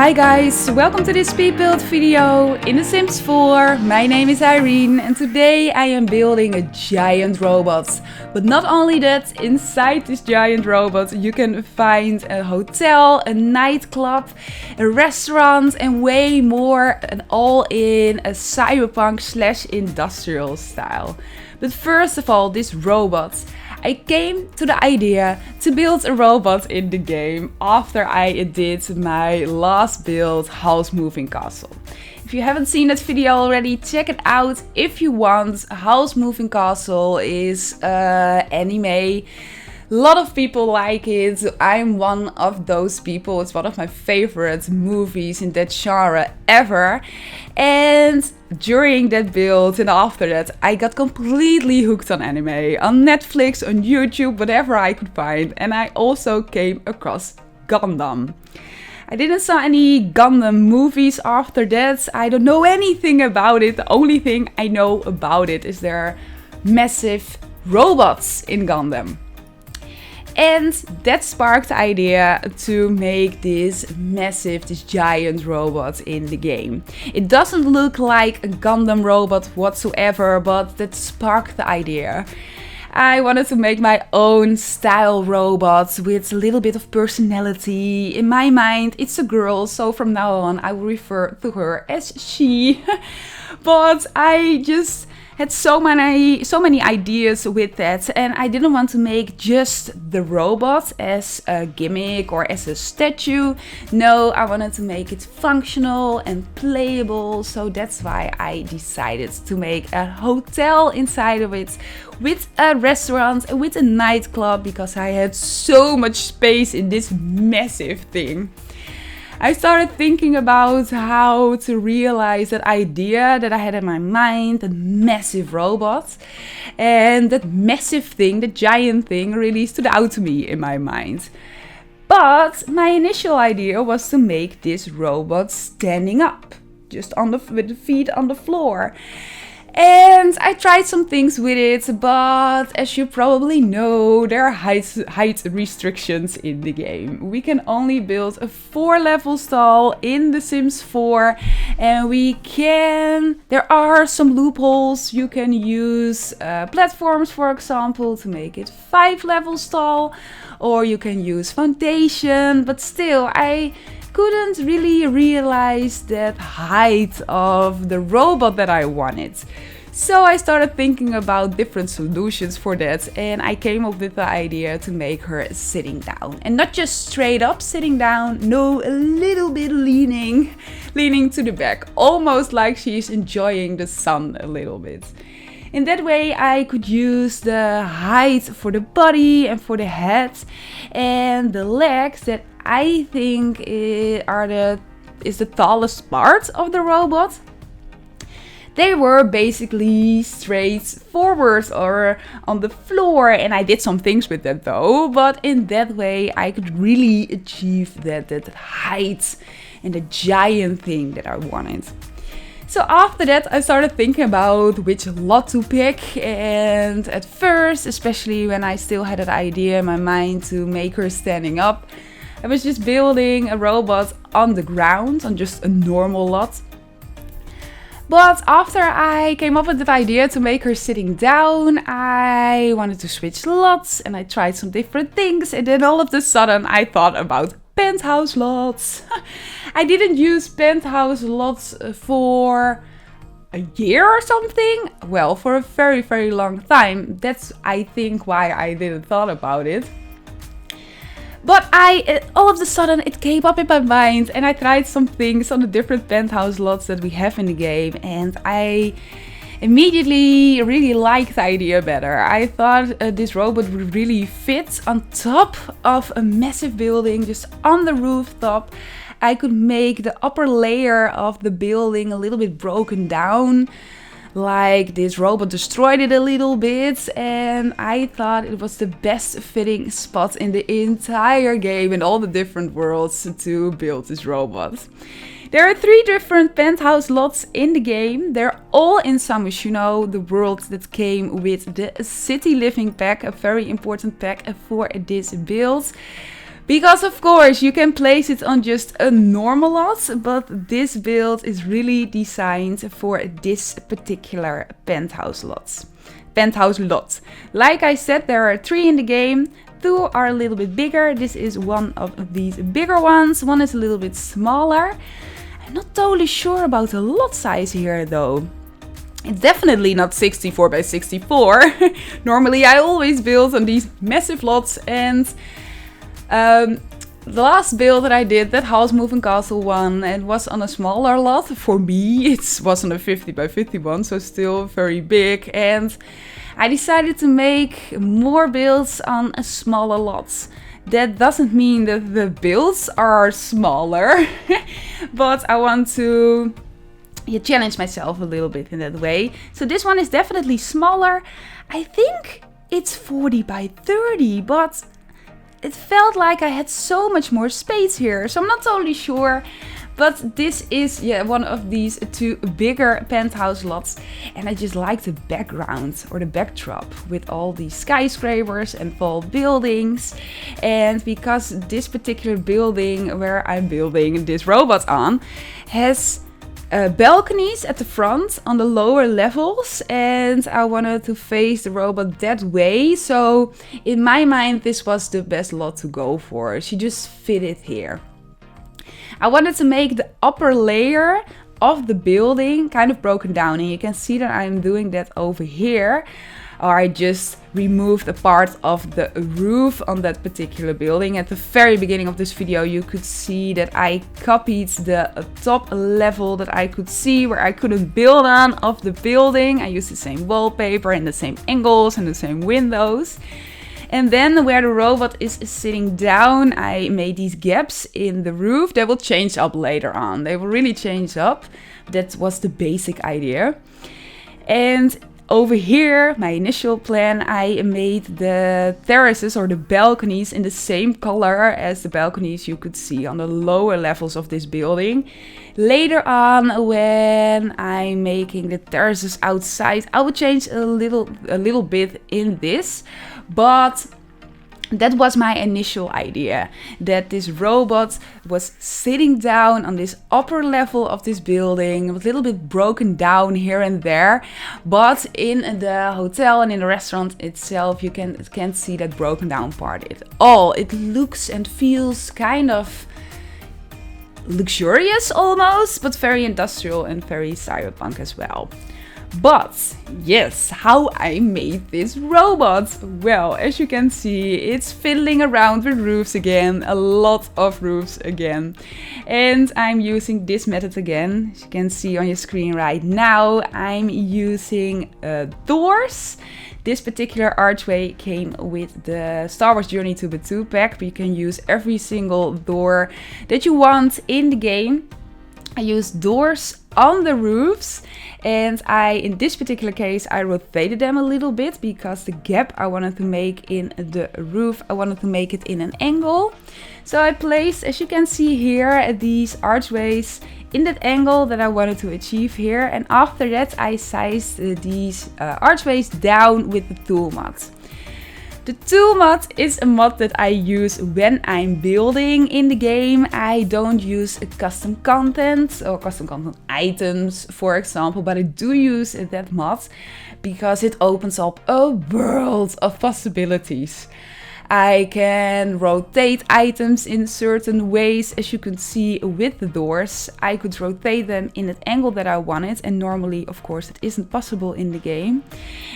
Hi guys, welcome to this speed build video in The Sims 4. My name is Irene and today I am building a giant robot. But not only that, inside this giant robot you can find a hotel, a nightclub, a restaurant and way more, and all in a cyberpunk / industrial style. But first of all, this robot. I came to the idea to build a robot in the game after I did my last build, House Moving Castle. If you haven't seen that video already, check it out if you want. House Moving Castle is anime. A lot of people like it. I'm one of those people. It's one of my favorite movies in that genre ever. And during that build and after that, I got completely hooked on anime. On Netflix, on YouTube, whatever I could find. And I also came across Gundam. I didn't saw any Gundam movies after that. I don't know anything about it. The only thing I know about it is there are massive robots in Gundam. And that sparked the idea to make this giant robot in the game. It doesn't look like a Gundam robot whatsoever, but that sparked the idea. I wanted to make my own style robot with a little bit of personality. In my mind, it's a girl, so from now on I will refer to her as she. But I just had so many ideas with that, and I didn't want to make just the robot as a gimmick or as a statue. No, I wanted to make it functional and playable, so that's why I decided to make a hotel inside of it with a restaurant and with a nightclub, because I had so much space in this massive thing. I started thinking about how to realize that idea that I had in my mind, that massive robot, and that massive thing, the giant thing, really stood out to me in my mind. But my initial idea was to make this robot standing up, just with the feet on the floor. And I tried some things with it, but as you probably know, there are height restrictions in the game. We can only build a 4-level stall in The Sims 4, and there are some loopholes. You can use platforms, for example, to make it 5-level stall, or you can use foundation, but still I couldn't really realize that height of the robot that I wanted. So I started thinking about different solutions for that, and I came up with the idea to make her sitting down. And not just straight up sitting down, no, a little bit leaning to the back, almost like she's enjoying the sun a little bit. In that way I could use the height for the body and for the head, and the legs that I think is the tallest part of the robot. They were basically straight forward or on the floor, and I did some things with that though, but in that way I could really achieve that height and the giant thing that I wanted. So after that I started thinking about which lot to pick, and at first, especially when I still had that idea in my mind to make her standing up, I was just building a robot on the ground, on just a normal lot. But after I came up with that idea to make her sitting down, I wanted to switch lots and I tried some different things, and then all of a sudden I thought about penthouse lots. I didn't use penthouse lots for a year or something. Well, for a very, very long time. That's, I think, why I didn't thought about it. But all of a sudden it came up in my mind, and I tried some things on the different penthouse lots that we have in the game, and I immediately really liked the idea better. I thought this robot would really fit on top of a massive building, just on the rooftop. I could make the upper layer of the building a little bit broken down, like this robot destroyed it a little bit, and I thought it was the best fitting spot in the entire game and all the different worlds to build this robot. There are 3 different penthouse lots in the game. They're all in San Myshuno, the world that came with the City Living pack, a very important pack for this build. Because of course you can place it on just a normal lot, but this build is really designed for this particular penthouse lot. Like I said, there are 3 in the game. 2 are a little bit bigger. This is one of these bigger ones. One is a little bit smaller. I'm not totally sure about the lot size here though. It's definitely not 64 by 64. Normally I always build on these massive lots, and the last build that I did, that house moving castle one, it was on a smaller lot. For me, it was on a 50 by 51, so still very big. And I decided to make more builds on a smaller lots. That doesn't mean that the builds are smaller, but I want to challenge myself a little bit in that way. So this one is definitely smaller. I think it's 40 by 30, but it felt like I had so much more space here. So I'm not totally sure, but this is one of these 2 bigger penthouse lots. And I just like the background or the backdrop with all these skyscrapers and tall buildings. And because this particular building where I'm building this robot on has balconies at the front on the lower levels, and I wanted to face the robot that way. So in my mind, this was the best lot to go for. She just fitted here. I wanted to make the upper layer of the building kind of broken down, and you can see that I'm doing that over here. Or I just removed a part of the roof on that particular building. At the very beginning of this video, you could see that I copied the top level that I could see where I couldn't build on of the building. I used the same wallpaper and the same angles and the same windows. And then where the robot is sitting down, I made these gaps in the roof. They will change up later on. They will really change up. That was the basic idea. And over here, my initial plan, I made the terraces or the balconies in the same color as the balconies you could see on the lower levels of this building. Later on, when I'm making the terraces outside, I will change a little bit in this, but that was my initial idea, that this robot was sitting down on this upper level of this building, a little bit broken down here and there, but in the hotel and in the restaurant itself, you can't see that broken down part at all. It looks and feels kind of luxurious almost, but very industrial and very cyberpunk as well. But yes, how I made this robot? Well, as you can see, it's fiddling around with roofs again, a lot of roofs again. And I'm using this method again. As you can see on your screen right now, I'm using doors. This particular archway came with the Star Wars Journey to Batuu pack, but you can use every single door that you want in the game. I used doors on the roofs, and in this particular case, I rotated them a little bit because the gap I wanted to make in the roof, I wanted to make it in an angle. So I placed, as you can see here, these archways in that angle that I wanted to achieve here. And after that, I sized these archways down with the tool mod. The tool mod is a mod that I use when I'm building in the game. I don't use custom content or custom content items, for example, but I do use that mod because it opens up a world of possibilities. I can rotate items in certain ways, as you can see with the doors. I could rotate them in an angle that I wanted, and normally, of course, it isn't possible in the game.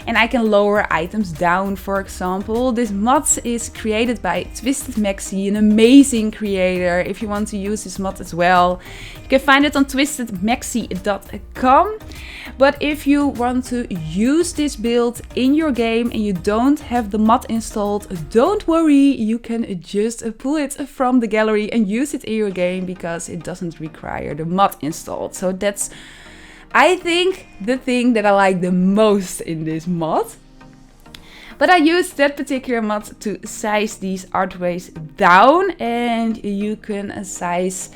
And I can lower items down, for example. This mod is created by TwistedMaxi, an amazing creator. If you want to use this mod as well, you can find it on twistedmaxi.com. But if you want to use this build in your game and you don't have the mod installed, don't worry, you can just pull it from the gallery and use it in your game because it doesn't require the mod installed. So that's, I think, the thing that I like the most in this mod. But I used that particular mod to size these archways down, and you can size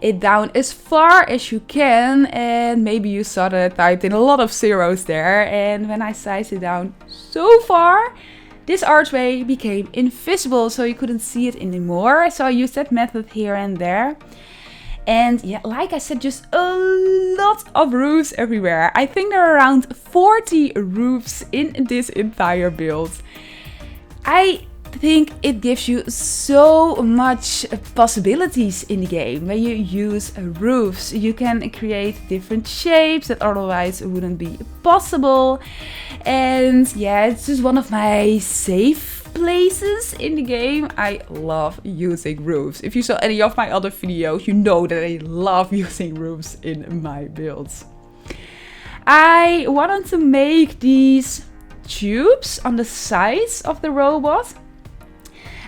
it down as far as you can. And maybe you saw that I typed in a lot of zeros there, and when I sized it down so far, this archway became invisible, so you couldn't see it anymore. So I used that method here and there. And yeah, like I said, just a lot of roofs everywhere. I think there are around 40 roofs in this entire build. I think it gives you so much possibilities in the game. When you use roofs, you can create different shapes that otherwise wouldn't be possible. And yeah, it's just one of my safe places in the game. I love using roofs. If you saw any of my other videos, you know that I love using roofs in my builds. I wanted to make these tubes on the sides of the robot.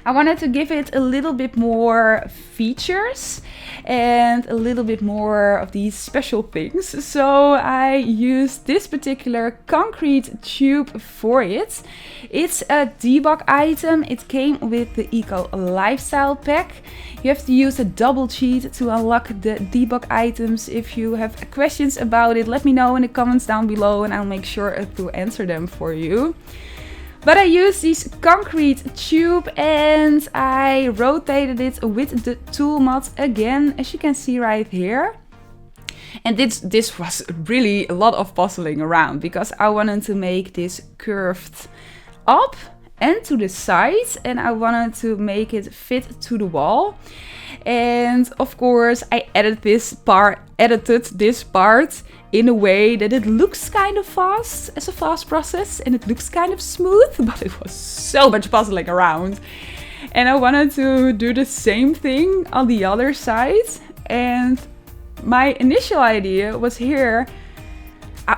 I wanted to give it a little bit more features and a little bit more of these special things. So I used this particular concrete tube for it. It's a debug item. It came with the Eco Lifestyle Pack. You have to use a double cheat to unlock the debug items. If you have questions about it, let me know in the comments down below and I'll make sure to answer them for you. But I used this concrete tube and I rotated it with the tool mod again, as you can see right here. And this was really a lot of puzzling around because I wanted to make this curved up and to the side, and I wanted to make it fit to the wall. And of course I edited this part in a way that it looks kind of fast as a fast process and it looks kind of smooth, but it was so much puzzling around. And I wanted to do the same thing on the other side. And my initial idea was here.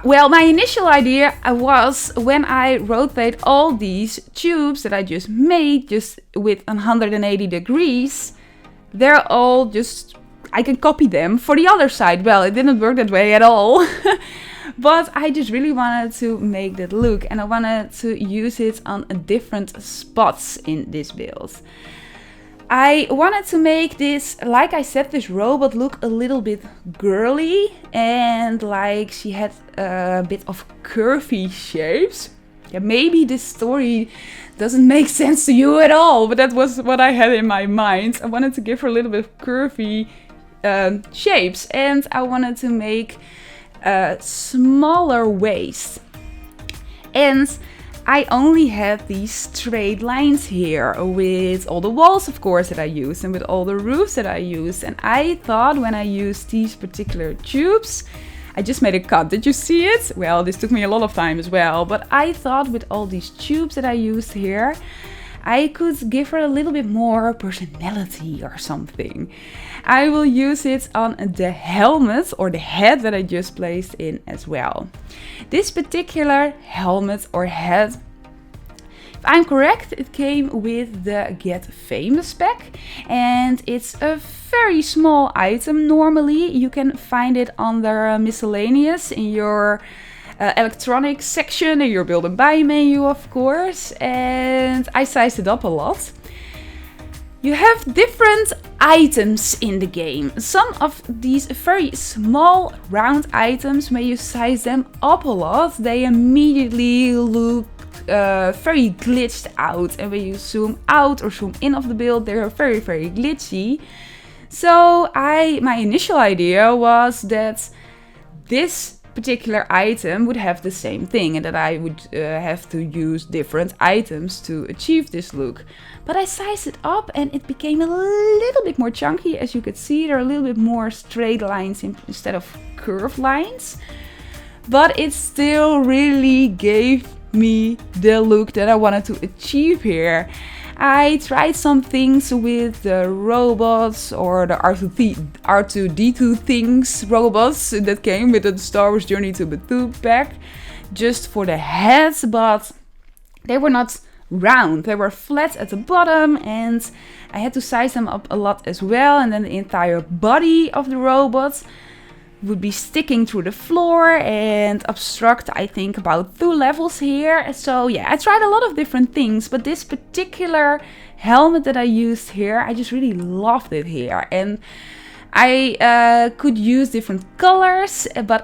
My initial idea was when I rotate all these tubes that I just made just with 180 degrees, they're all just, I can copy them for the other side. Well, it didn't work that way at all. But I just really wanted to make that look and I wanted to use it on different spots in this build. I wanted to make this, like I said, this robot look a little bit girly and like she had a bit of curvy shapes. Yeah, maybe this story doesn't make sense to you at all, but that was what I had in my mind. I wanted to give her a little bit of curvy shapes and I wanted to make a smaller waist. And I only had these straight lines here with all the walls, of course, that I used and with all the roofs that I used. And I thought when I used these particular tubes, I just made a cut. Did you see it? Well, this took me a lot of time as well. But I thought with all these tubes that I used here, I could give her a little bit more personality or something. I will use it on the helmet or the head that I just placed in as well. This particular helmet or head, if I'm correct, it came with the Get Famous pack and it's a very small item. Normally you can find it under miscellaneous in your electronics section in your build and buy menu, of course, and I sized it up a lot. You have different items in the game. Some of these very small round items, when you size them up a lot, they immediately look very glitched out, and when you zoom out or zoom in of the build, they're very glitchy. So my initial idea was that this particular item would have the same thing and that I would have to use different items to achieve this look. But I sized it up and it became a little bit more chunky. As you could see, there are a little bit more straight lines instead of curved lines. But it still really gave me the look that I wanted to achieve here. I tried some things with the robots or the R2D2 things robots that came with the Star Wars Journey to Batuu pack just for the heads, but they were not round. They were flat at the bottom and I had to size them up a lot as well, and then the entire body of the robot would be sticking through the floor and obstruct, I think, about 2 levels here. So yeah, I tried a lot of different things, but this particular helmet that I used here, I just really loved it here. And I could use different colors, but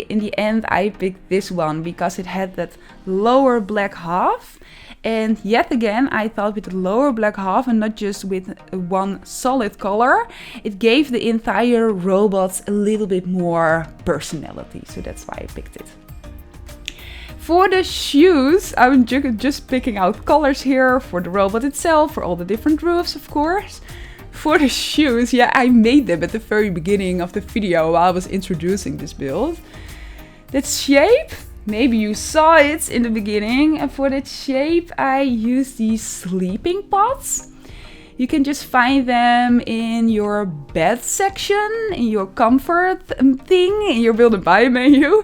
in the end I picked this one because it had that lower black half And yet again, I thought with the lower black half and not just with one solid color, it gave the entire robot a little bit more personality. So that's why I picked it. For the shoes, I'm just picking out colors here for the robot itself, for all the different roofs, of course. For the shoes, yeah, I made them at the very beginning of the video while I was introducing this build. That shape, maybe you saw it in the beginning. And for that shape, I used these sleeping pods. You can just find them in your bed section, in your comfort thing, in your build and buy menu.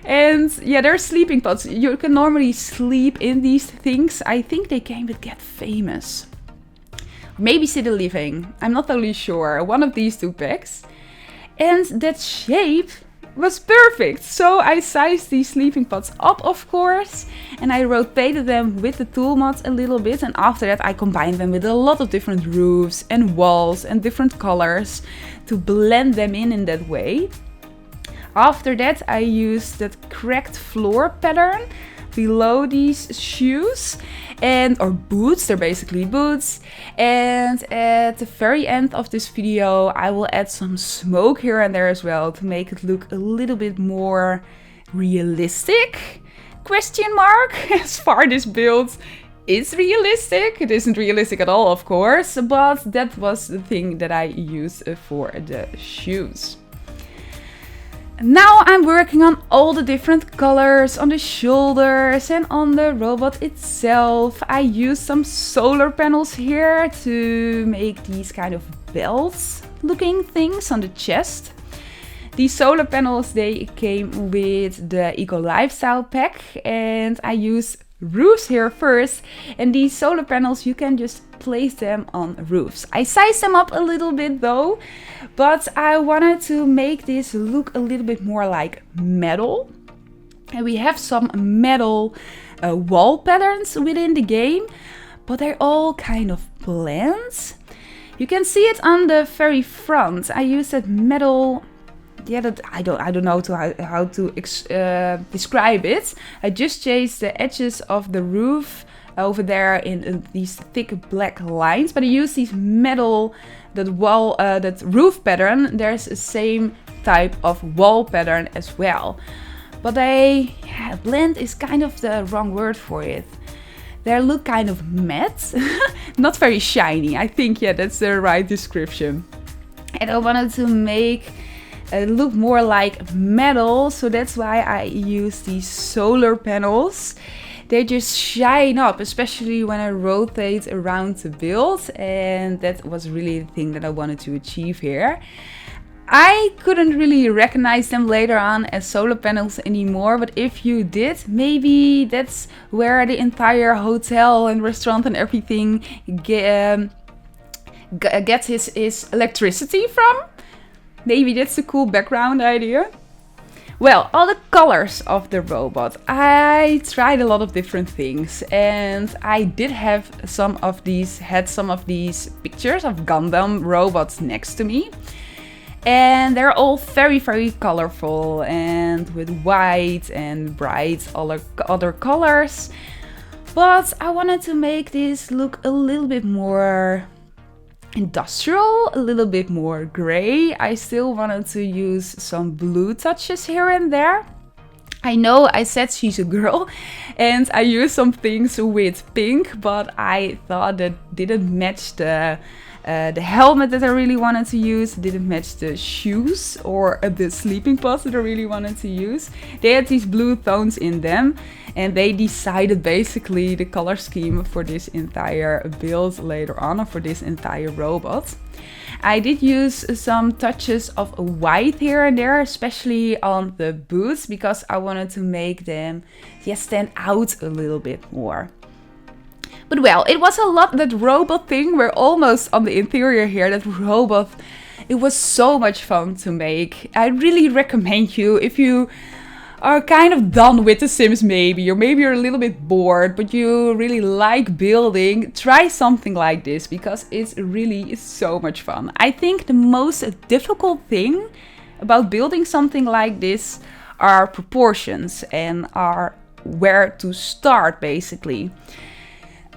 And yeah, they're sleeping pods. You can normally sleep in these things. I think they came with Get Famous. Maybe City Living. I'm not totally sure. One of these two packs. And that shape was perfect. So I sized these sleeping pods up, of course, and I rotated them with the tool mod a little bit, and after that I combined them with a lot of different roofs and walls and different colors to blend them in that way. After that I used that cracked floor pattern below these shoes or boots, they're basically boots. And at the very end of this video I will add some smoke here and there as well to make it look a little bit more realistic? Question mark. As far this build is realistic. It isn't realistic at all, of course, but that was the thing that I used for the shoes. Now I'm working on all the different colors on the shoulders and on the robot itself. I used some solar panels here to make these kind of belts looking things on the chest. These solar panels, they came with the Eco Lifestyle pack, and I used roofs here first, and these solar panels you can just place them on roofs. I sized them up a little bit though, but I wanted to make this look a little bit more like metal, and we have some metal wall patterns within the game, but they're all kind of blends. You can see it on the very front. I used that metal. Yeah, that I don't know how to describe it. I just chased the edges of the roof over there in these thick black lines, but I use these metal, that roof pattern. There's the same type of wall pattern as well, but blend is kind of the wrong word for it. They look kind of matte, not very shiny. I think, yeah, that's the right description. And I wanted to make look more like metal, so that's why I use these solar panels. They just shine up, especially when I rotate around the build, and that was really the thing that I wanted to achieve here. I couldn't really recognize them later on as solar panels anymore, but if you did, maybe that's where the entire hotel and restaurant and everything gets his electricity from. Maybe that's a cool background idea. Well, all the colors of the robot. I tried a lot of different things, and I did have some of these pictures of Gundam robots next to me. And they're all very, very colorful and with white and bright other colors. But I wanted to make this look a little bit more industrial, a little bit more gray. I still wanted to use some blue touches here and there. I know I said she's a girl and I used some things with pink, but I thought that didn't match the helmet that I really wanted to use, didn't match the shoes or the sleeping pods that I really wanted to use. They had these blue tones in them, and they decided basically the color scheme for this entire build later on, or for this entire robot. I did use some touches of white here and there, especially on the boots, because I wanted to make them stand out a little bit more. But well, it was a lot, that robot thing. We're almost on the interior here. That robot, it was so much fun to make. I really recommend you, if you are kind of done with The Sims maybe, or maybe you're a little bit bored, but you really like building, try something like this, because it's really so much fun. I think the most difficult thing about building something like this are proportions and are where to start basically.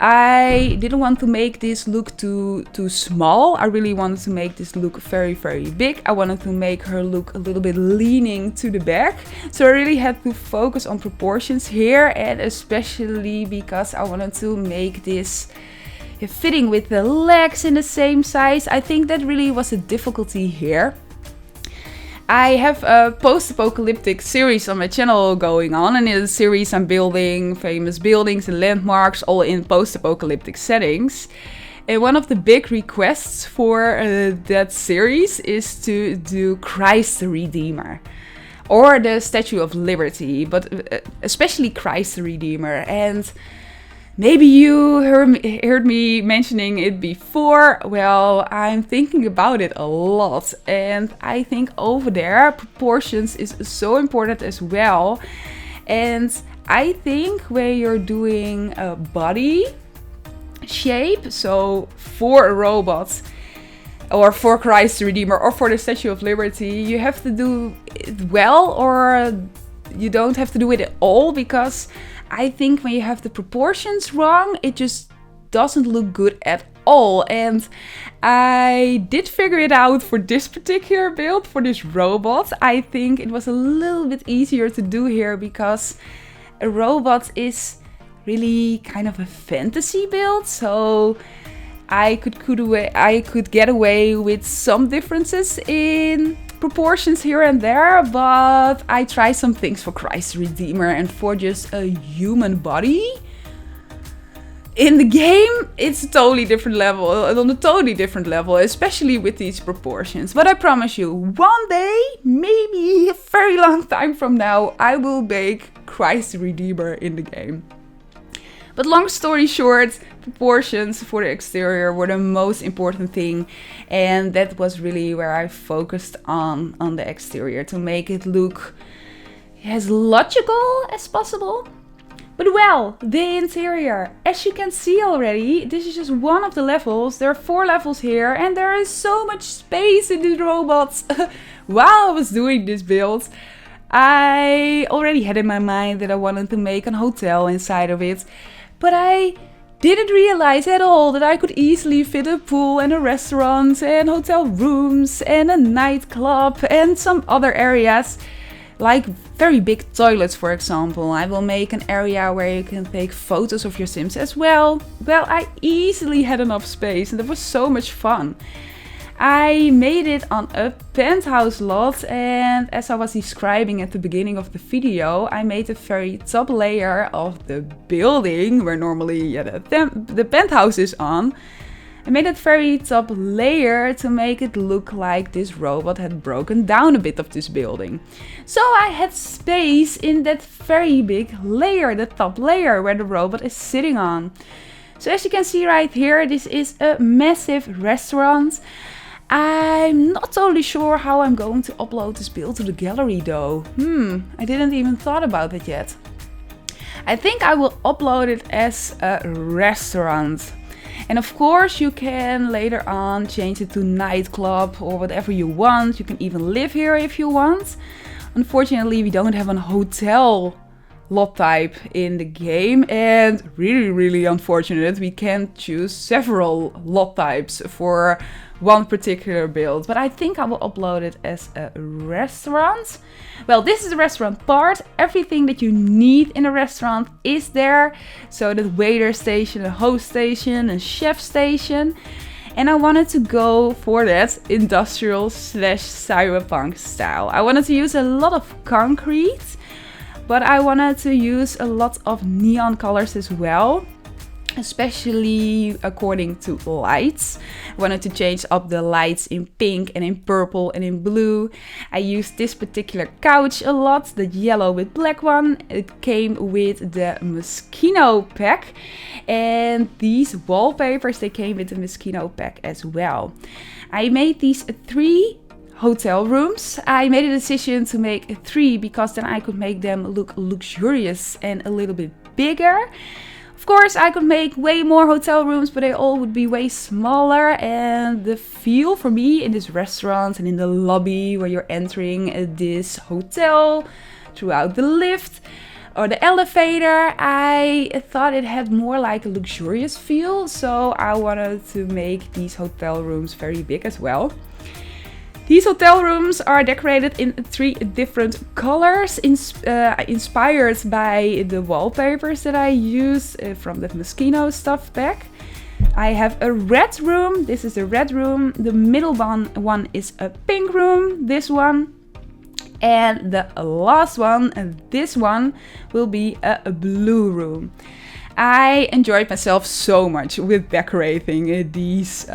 I didn't want to make this look too small. I really wanted to make this look very, very big. I wanted to make her look a little bit leaning to the back. So I really had to focus on proportions here, and especially because I wanted to make this fitting with the legs in the same size. I think that really was a difficulty here. I have a post-apocalyptic series on my channel going on, and in the series I'm building famous buildings and landmarks all in post-apocalyptic settings. And one of the big requests for that series is to do Christ the Redeemer or the Statue of Liberty, but especially Christ the Redeemer. And maybe you heard me mentioning it before. Well, I'm thinking about it a lot, and I think over there proportions is so important as well. And I think when you're doing a body shape, so for a robot or for Christ the Redeemer or for the Statue of Liberty, you have to do it well, or you don't have to do it at all, because I think when you have the proportions wrong, it just doesn't look good at all. And I did figure it out for this particular build, for this robot. I think it was a little bit easier to do here because a robot is really kind of a fantasy build. So I could get away with some differences in proportions here and there, but I try some things for Christ the Redeemer, and for just a human body in the game, it's a totally different level, on a totally different level, especially with these proportions. But I promise you, one day, maybe a very long time from now, I will make Christ the Redeemer in the game. But long story short, proportions for the exterior were the most important thing, and that was really where I focused on the exterior, to make it look as logical as possible. But well, the interior, as you can see already, this is just one of the levels. There are 4 levels here, and there is so much space in these robots. While I was doing this build, I already had in my mind that I wanted to make a hotel inside of it. But I didn't realize at all that I could easily fit a pool and a restaurant and hotel rooms and a nightclub and some other areas, like very big toilets, for example. I will make an area where you can take photos of your Sims as well. Well, I easily had enough space, and it was so much fun. I made it on a penthouse lot, and as I was describing at the beginning of the video, I made the very top layer of the building where normally the penthouse is on. I made that very top layer to make it look like this robot had broken down a bit of this building. So I had space in that very big layer, the top layer where the robot is sitting on. So as you can see right here, this is a massive restaurant. I'm not totally sure how I'm going to upload this build to the gallery though. I didn't even thought about it yet. I think I will upload it as a restaurant. And of course you can later on change it to nightclub or whatever you want. You can even live here if you want. Unfortunately, we don't have a hotel lot type in the game, and really unfortunate, we can't choose several lot types for one particular build. But I think I will upload it as a restaurant. Well, this is the restaurant part. Everything that you need in a restaurant is there. So the waiter station, a host station, a chef station. And I wanted to go for that industrial / cyberpunk style. I wanted to use a lot of concrete, but I wanted to use a lot of neon colors as well, especially according to lights. I wanted to change up the lights in pink and in purple and in blue. I used this particular couch a lot, the yellow with black one. It came with the Myshuno pack, and these wallpapers, they came with the Myshuno pack as well. I made these 3 hotel rooms. I made a decision to make 3 because then I could make them look luxurious and a little bit bigger. Of course, I could make way more hotel rooms, but they all would be way smaller. And the feel for me in this restaurant and in the lobby where you're entering this hotel throughout the lift Or the elevator, I thought it had more like a luxurious feel, so I wanted to make these hotel rooms very big as well. These hotel rooms are decorated in 3 different colors, inspired by the wallpapers that I use from the Moschino stuff pack. I have a red room, this is a red room, the middle one is a pink room, this one. And the last one, this one, will be a blue room. I enjoyed myself so much with decorating these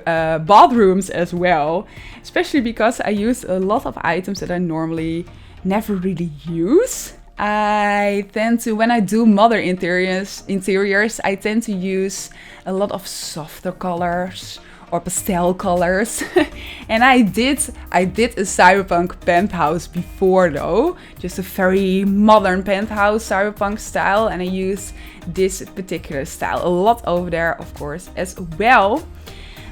bathrooms as well. Especially because I used a lot of items that I normally never really use. I tend to, when I do modern interiors, I tend to use a lot of softer colors or pastel colors. And I did a Cyberpunk penthouse before though, just a very modern penthouse Cyberpunk style, and I used this particular style a lot over there, of course, as well.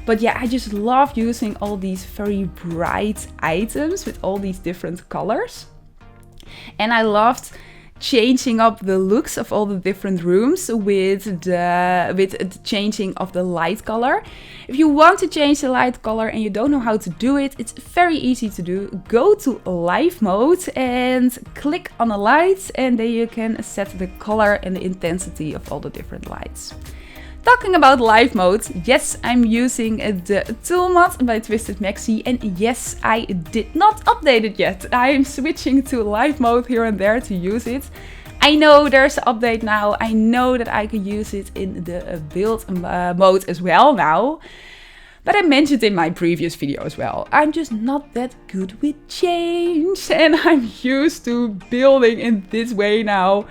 But yeah, I just love using all these very bright items with all these different colors. And I loved changing up the looks of all the different rooms with the changing of the light color. If you want to change the light color and you don't know how to do it, it's very easy to do. Go to live mode and click on the lights, and then you can set the color and the intensity of all the different lights. Talking about live mode, yes, I'm using the tool mod by Twisted Maxi, and yes, I did not update it yet. I'm switching to live mode here and there to use it. I know there's an update now. I know that I can use it in the build mode as well now. But I mentioned in my previous video as well, I'm just not that good with change, and I'm used to building in this way now.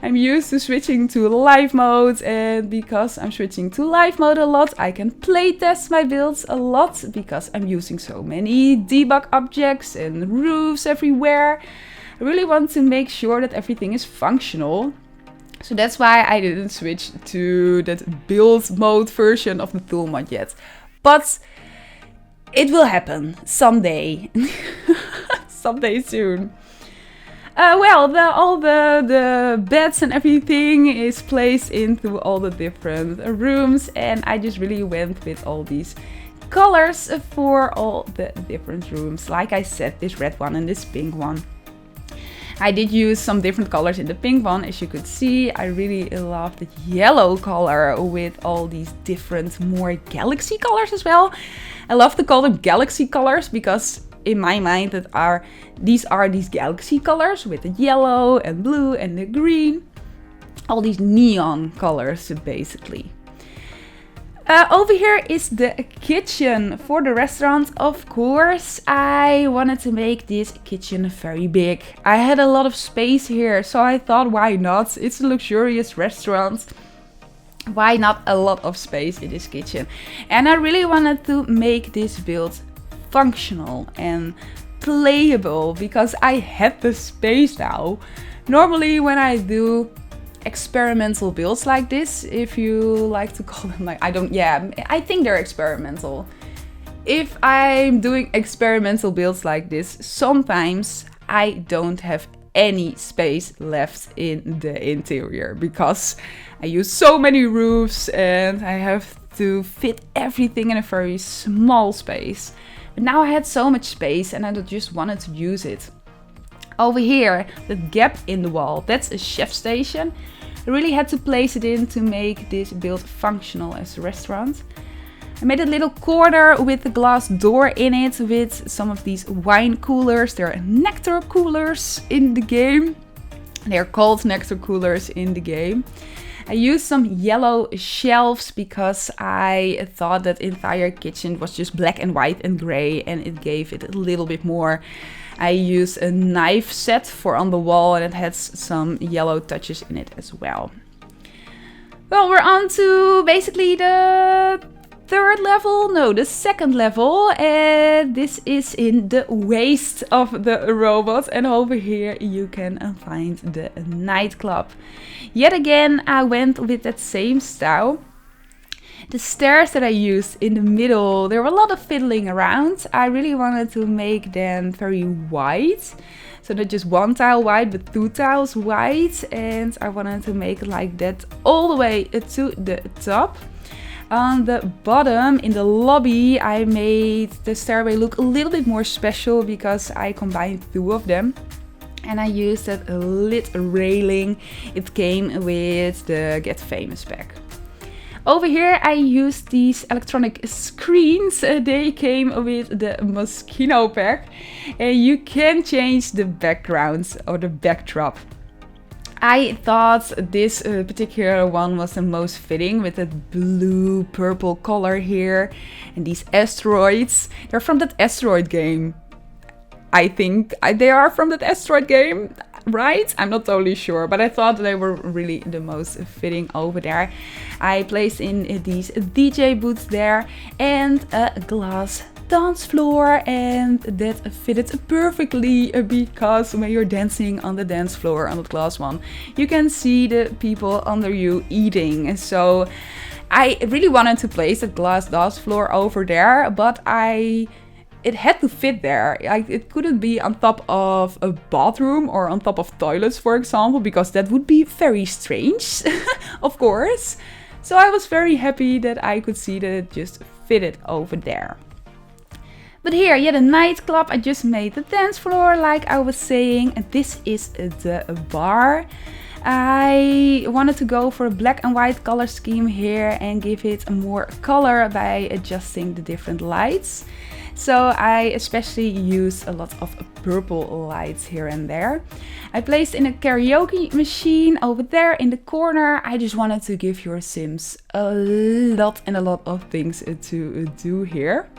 I'm used to switching to live mode, and because I'm switching to live mode a lot, I can playtest my builds a lot because I'm using so many debug objects and roofs everywhere. I really want to make sure that everything is functional. So that's why I didn't switch to that build mode version of the tool mod yet. But it will happen someday. Someday soon. Well, all the beds and everything is placed into all the different rooms, and I just really went with all these colors for all the different rooms. Like I said, this red one and this pink one. I did use some different colors in the pink one, as you could see. I really love the yellow color with all these different more galaxy colors as well. I love to call them galaxy colors because in my mind these are these galaxy colors with the yellow and blue and the green. All these neon colors basically. Over here is the kitchen for the restaurant. Of course, I wanted to make this kitchen very big. I had a lot of space here, so I thought, why not? It's a luxurious restaurant. Why not a lot of space in this kitchen? And I really wanted to make this build functional and playable because I had the space now. Normally when I do experimental builds like this, if you like to call them, like, I think they're experimental. If I'm doing experimental builds like this, sometimes I don't have any space left in the interior because I use so many roofs and I have to fit everything in a very small space. But now I had so much space and I just wanted to use it. Over here, the gap in the wall, that's a chef station. I really had to place it in to make this build functional as a restaurant. I made a little corner with a glass door in it with some of these wine coolers. They're nectar coolers in the game. They're called nectar coolers in the game. I used some yellow shelves because I thought that entire kitchen was just black and white and gray and it gave it a little bit more. I used a knife set for on the wall and it has some yellow touches in it as well. Well, we're on to basically the the second level, and this is in the waist of the robot, and over here you can find the nightclub. Yet again I went with that same style. The stairs that I used in the middle, there were a lot of fiddling around. I really wanted to make them very wide. So not just one tile white, but 2 tiles white. And I wanted to make it like that all the way to the top. On the bottom, in the lobby, I made the stairway look a little bit more special because I combined 2 of them. And I used that lit railing. It came with the Get Famous pack. Over here I used these electronic screens. They came with the Moschino pack. And you can change the backgrounds or the backdrop. I thought this particular one was the most fitting with that blue purple color here. And these asteroids. They're from that asteroid game. I think they are from that asteroid game, right? I'm not totally sure, but I thought they were really the most fitting over there. I placed in these DJ booths there and a glass dance floor, and that fitted perfectly because when you're dancing on the dance floor on the glass one, you can see the people under you eating. So I really wanted to place a glass dance floor over there, but it had to fit there. It couldn't be on top of a bathroom or on top of toilets, for example, because that would be very strange, of course. So I was very happy that I could see that it just fitted over there. But here, yeah, the nightclub, I just made the dance floor, like I was saying, and this is the bar. I wanted to go for a black and white color scheme here and give it more color by adjusting the different lights. So I especially used a lot of purple lights here and there. I placed in a karaoke machine over there in the corner. I just wanted to give your Sims a lot of things to do here.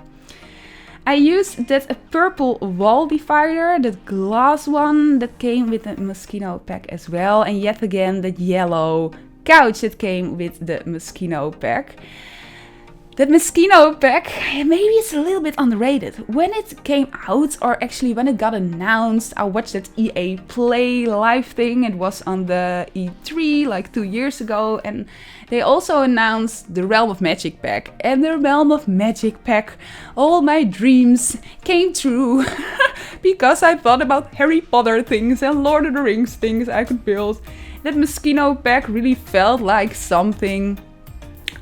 I used that purple wall divider, that glass one that came with the Moschino pack as well. And yet again, that yellow couch that came with the Moschino pack. That Moschino pack, maybe it's a little bit underrated. When it came out, or actually when it got announced, I watched that EA Play live thing. It was on the E3 like 2 years ago, and they also announced the Realm of Magic pack. And the Realm of Magic pack, all my dreams came true because I thought about Harry Potter things and Lord of the Rings things I could build. That Moschino pack really felt like something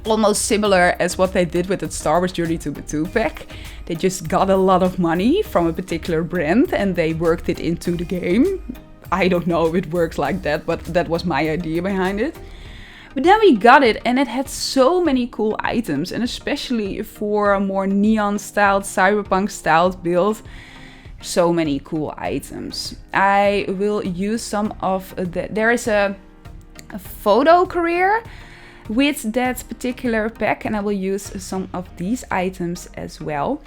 almost similar as what they did with the Star Wars Journey to Batuu pack. They just got a lot of money from a particular brand and they worked it into the game. I don't know if it works like that, but that was my idea behind it. But then we got it and it had so many cool items, and especially for a more neon styled, cyberpunk styled build, so many cool items. I will use some of there is a photo career with that particular pack, and I will use some of these items as well.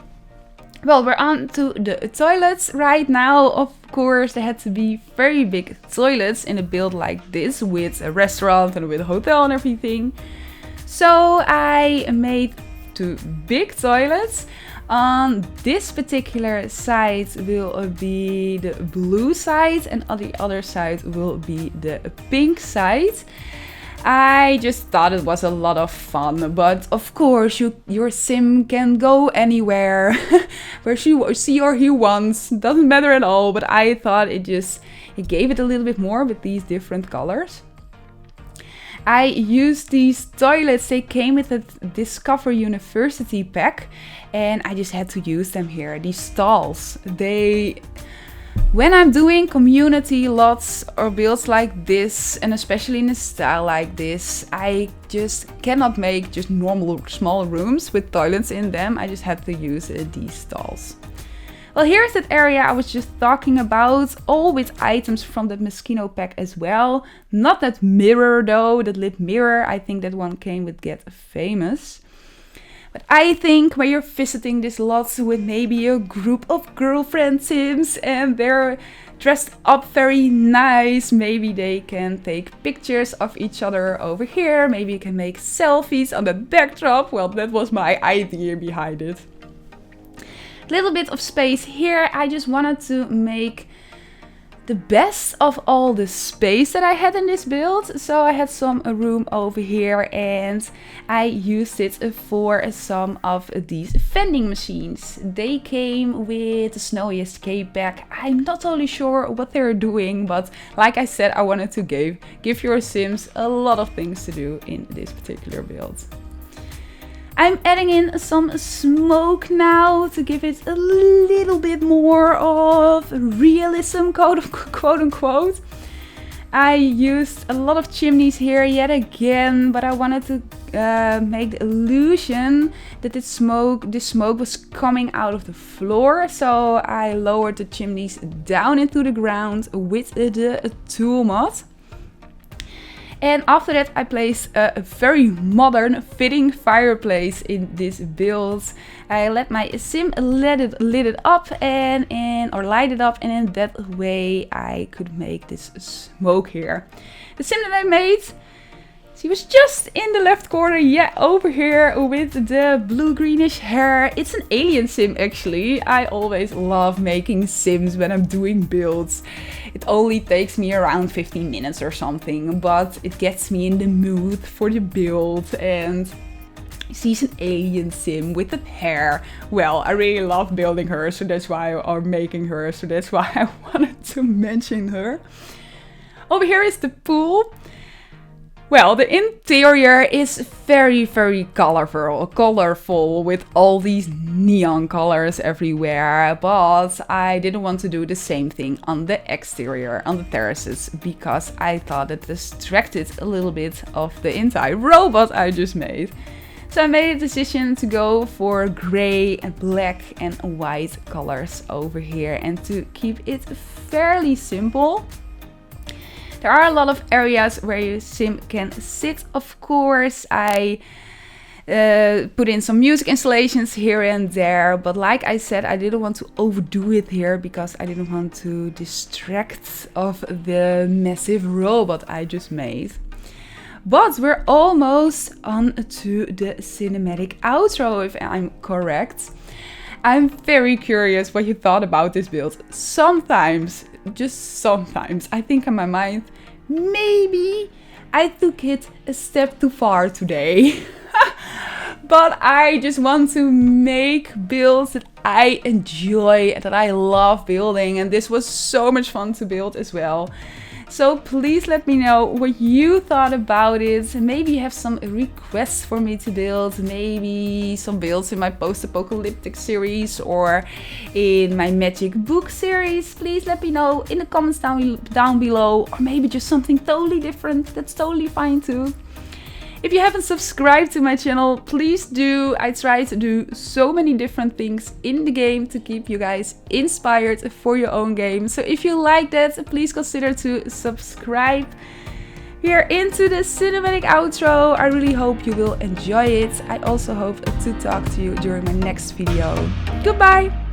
Well, we're on to the toilets right now. Of course, there had to be very big toilets in a build like this with a restaurant and with a hotel and everything. So I made 2 big toilets. On this particular side will be the blue side and on the other side will be the pink side. I just thought it was a lot of fun, but of course your sim can go anywhere where she or he wants, doesn't matter at all, but I thought it gave it a little bit more with these different colors. I used these toilets, they came with a Discover University pack and I just had to use them here. These stalls, when I'm doing community lots or builds like this, and especially in a style like this, I just cannot make just normal small rooms with toilets in them. I just had to use these stalls. Well, here's that area I was just talking about, all with items from that Moschino pack as well. Not that mirror though, that lit mirror. I think that one came with Get Famous. But I think when you're visiting this lot with maybe a group of girlfriend sims and they're dressed up very nice, maybe they can take pictures of each other over here. Maybe you can make selfies on the backdrop. Well, that was my idea behind it. Little bit of space here. I just wanted to make the best of all the space that I had in this build. So I had some room over here and I used it for some of these vending machines. They came with the Snowy Escape pack. I'm not totally sure what they're doing, but like I said, I wanted to give your Sims a lot of things to do in this particular build. I'm adding in some smoke now to give it a little bit more of realism, quote unquote. I used a lot of chimneys here yet again, but I wanted to make the illusion that this smoke was coming out of the floor. So I lowered the chimneys down into the ground with the tool mod. And after that I placed a very modern fitting fireplace in this build. I let my sim light it up and light it up, and in that way I could make this smoke here. The sim that I made, she was just in the left corner, yeah, over here with the blue-greenish hair. It's an alien sim actually. I always love making sims when I'm doing builds. It only takes me around 15 minutes or something, but it gets me in the mood for the build. And she's an alien sim with that hair. Well, I really love building her, so that's why I'm making her. So that's why I wanted to mention her. Over here is the pool. Well, the interior is very, very colorful with all these neon colors everywhere, but I didn't want to do the same thing on the exterior, on the terraces, because I thought it distracted a little bit of the entire robot I just made. So I made a decision to go for gray and black and white colors over here and to keep it fairly simple. There are a lot of areas where your sim can sit, of course. I put in some music installations here and there, but like I said, I didn't want to overdo it here because I didn't want to distract of the massive robot I just made. But we're almost on to the cinematic outro, if I'm correct. I'm very curious what you thought about this build. Sometimes, just sometimes, I think in my mind, maybe I took it a step too far today. But I just want to make builds that I enjoy, that I love building, and this was so much fun to build as well. So please let me know what you thought about it. Maybe you have some requests for me to build. Maybe some builds in my post-apocalyptic series or in my magic book series. Please let me know in the comments down below. Or maybe just something totally different. That's totally fine too. If you haven't subscribed to my channel, please do. I try to do so many different things in the game to keep you guys inspired for your own game. So if you like that, please consider to subscribe. We are into the cinematic outro. I really hope you will enjoy it. I also hope to talk to you during my next video. Goodbye!